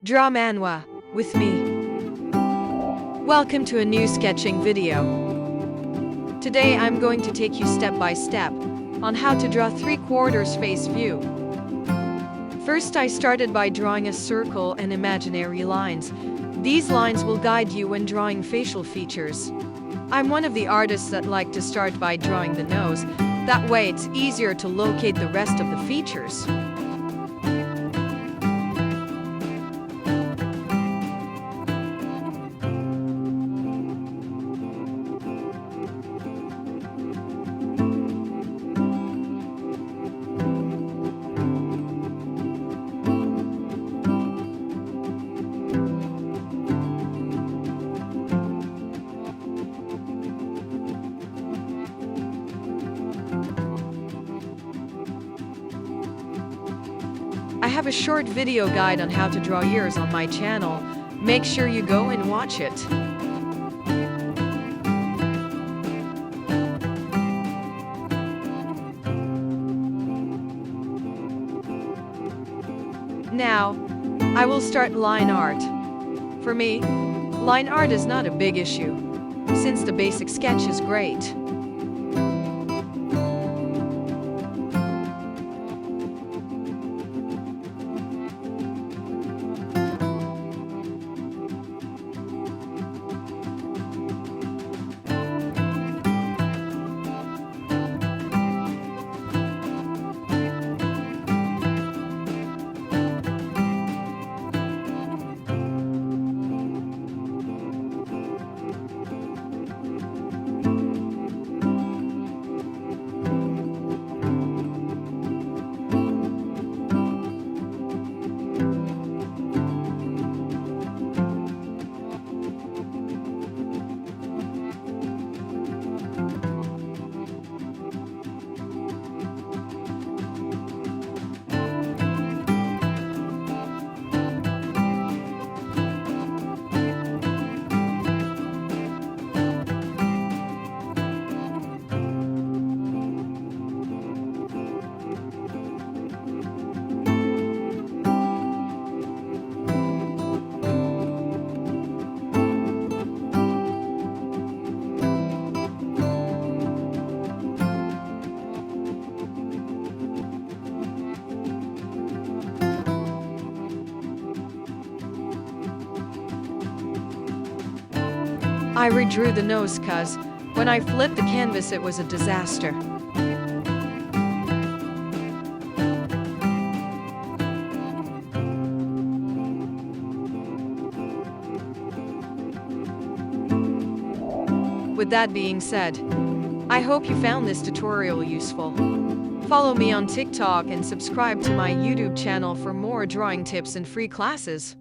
Draw manhwa with me. Welcome to a new sketching video. Today I'm going to take you step by step on how to draw 3/4 face view. First, I started by drawing a circle and imaginary lines. These lines will guide you when drawing facial features. I'm one of the artists that like to start by drawing the nose. That way it's easier to locate the rest of the features. I have a short video guide on how to draw ears on my channel. Make sure you go and watch it. Now, I will start line art. For me, line art is not a big issue, since the basic sketch is great. I redrew the nose cause when I flipped the canvas it was a disaster. With that being said, I hope you found this tutorial useful. Follow me on TikTok and subscribe to my YouTube channel for more drawing tips and free classes.